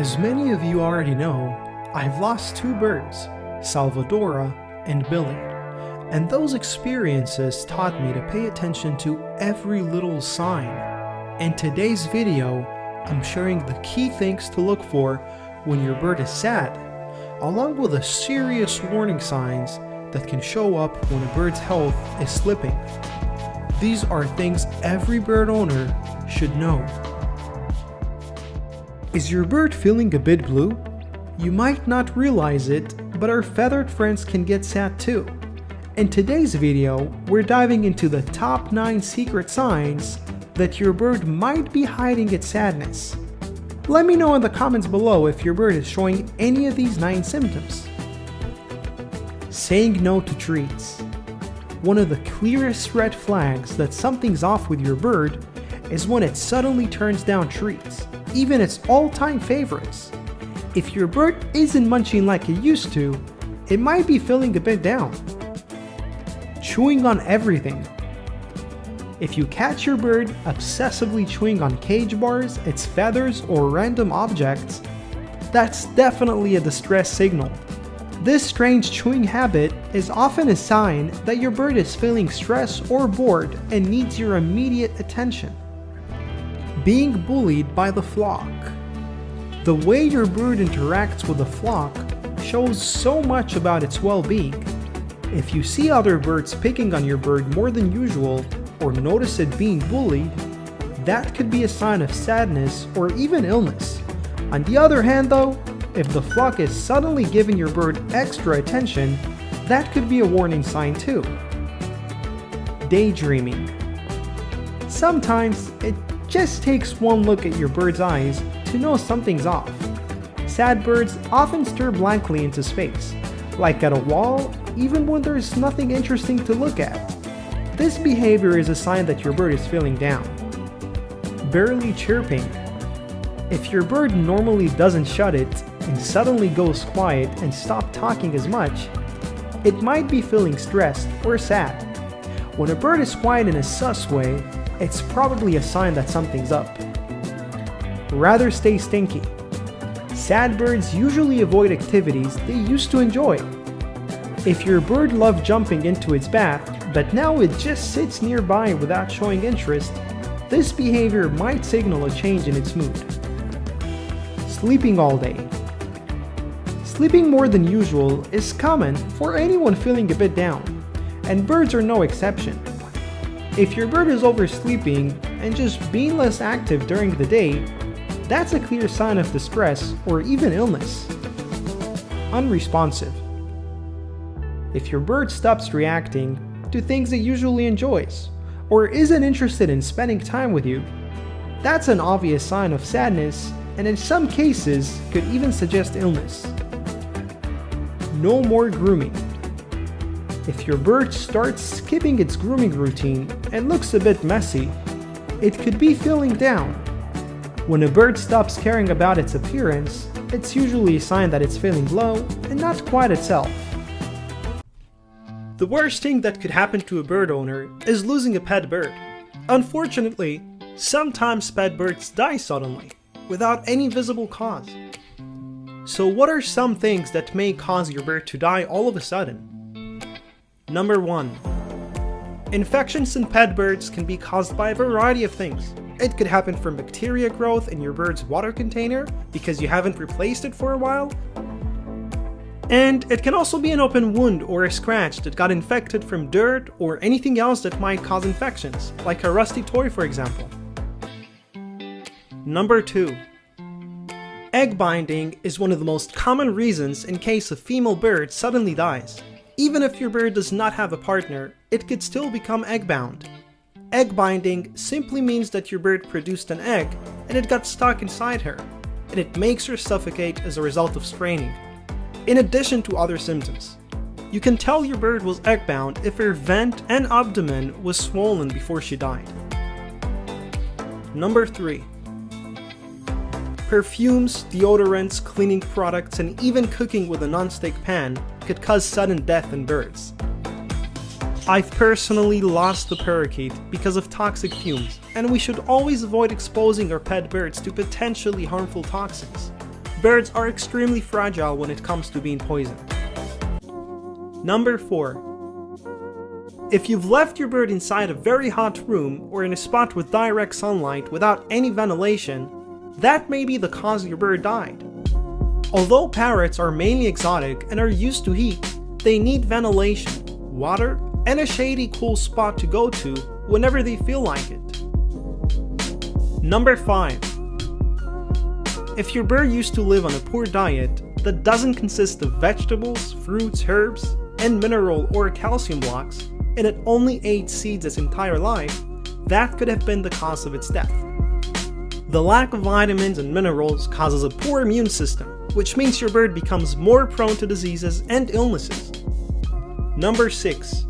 As many of you already know, I've lost two birds, Salvadora and Billy, and those experiences taught me to pay attention to every little sign. In today's video, I'm sharing the key things to look for when your bird is sad, along with the serious warning signs that can show up when a bird's health is slipping. These are things every bird owner should know. Is your bird feeling a bit blue? You might not realize it, but our feathered friends can get sad too. In today's video, we're diving into the top 9 secret signs that your bird might be hiding its sadness. Let me know in the comments below if your bird is showing any of these 9 symptoms. Saying no to treats. One of the clearest red flags that something's off with your bird is when it suddenly turns down treats, even its all-time favorites. If your bird isn't munching like it used to, it might be feeling a bit down. Chewing on everything. If you catch your bird obsessively chewing on cage bars, its feathers, or random objects, that's definitely a distress signal. This strange chewing habit is often a sign that your bird is feeling stressed or bored and needs your immediate attention. Being bullied by the flock. The way your bird interacts with the flock shows so much about its well-being. If you see other birds picking on your bird more than usual or notice it being bullied, that could be a sign of sadness or even illness. On the other hand though, if the flock is suddenly giving your bird extra attention, that could be a warning sign too. Daydreaming. Sometimes it just takes one look at your bird's eyes to know something's off. Sad birds often stare blankly into space, like at a wall, even when there's nothing interesting to look at. This behavior is a sign that your bird is feeling down. Barely chirping. If your bird normally doesn't shut it and suddenly goes quiet and stops talking as much, it might be feeling stressed or sad. When a bird is quiet in a sus way, it's probably a sign that something's up. Rather stay stinky. Sad birds usually avoid activities they used to enjoy. If your bird loved jumping into its bath, but now it just sits nearby without showing interest, this behavior might signal a change in its mood. Sleeping all day. Sleeping more than usual is common for anyone feeling a bit down, and birds are no exception. If your bird is oversleeping and just being less active during the day, that's a clear sign of distress or even illness. Unresponsive. If your bird stops reacting to things it usually enjoys, or isn't interested in spending time with you, that's an obvious sign of sadness and in some cases could even suggest illness. No more grooming. If your bird starts skipping its grooming routine and looks a bit messy, it could be feeling down. When a bird stops caring about its appearance, it's usually a sign that it's feeling low and not quite itself. The worst thing that could happen to a bird owner is losing a pet bird. Unfortunately, sometimes pet birds die suddenly, without any visible cause. So what are some things that may cause your bird to die all of a sudden? Number 1. Infections in pet birds can be caused by a variety of things. It could happen from bacteria growth in your bird's water container because you haven't replaced it for a while. And it can also be an open wound or a scratch that got infected from dirt or anything else that might cause infections, like a rusty toy for example. Number 2. Egg binding is one of the most common reasons in case a female bird suddenly dies. Even if your bird does not have a partner, it could still become egg-bound. Egg binding simply means that your bird produced an egg and it got stuck inside her, and it makes her suffocate as a result of straining. In addition to other symptoms, you can tell your bird was egg-bound if her vent and abdomen was swollen before she died. Number 3. Perfumes, deodorants, cleaning products, and even cooking with a non-stick pan could cause sudden death in birds. I've personally lost a parakeet because of toxic fumes, and we should always avoid exposing our pet birds to potentially harmful toxins. Birds are extremely fragile when it comes to being poisoned. Number 4. If you've left your bird inside a very hot room or in a spot with direct sunlight without any ventilation, that may be the cause your bird died. Although parrots are mainly exotic and are used to heat, they need ventilation, water, and a shady, cool spot to go to whenever they feel like it. Number 5. If your bird used to live on a poor diet that doesn't consist of vegetables, fruits, herbs, and mineral or calcium blocks, and it only ate seeds its entire life, that could have been the cause of its death. The lack of vitamins and minerals causes a poor immune system, which means your bird becomes more prone to diseases and illnesses. Number 6.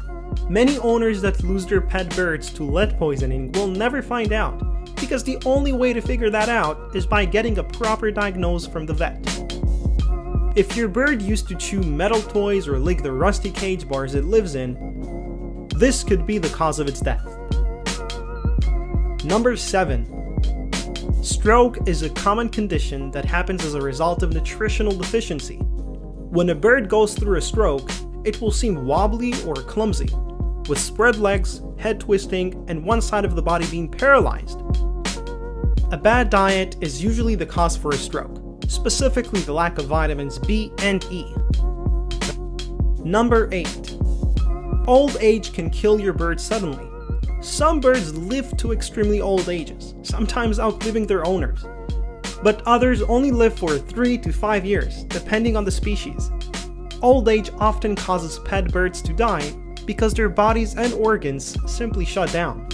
Many owners that lose their pet birds to lead poisoning will never find out, because the only way to figure that out is by getting a proper diagnosis from the vet. If your bird used to chew metal toys or lick the rusty cage bars it lives in, this could be the cause of its death. Number 7. Stroke is a common condition that happens as a result of nutritional deficiency. When a bird goes through a stroke, it will seem wobbly or clumsy, with spread legs, head twisting, and one side of the body being paralyzed. A bad diet is usually the cause for a stroke, specifically the lack of vitamins B and E. Number 8. Old age can kill your bird suddenly. Some birds live to extremely old ages, sometimes outliving their owners. But others only live for 3 to 5 years, depending on the species. Old age often causes pet birds to die because their bodies and organs simply shut down.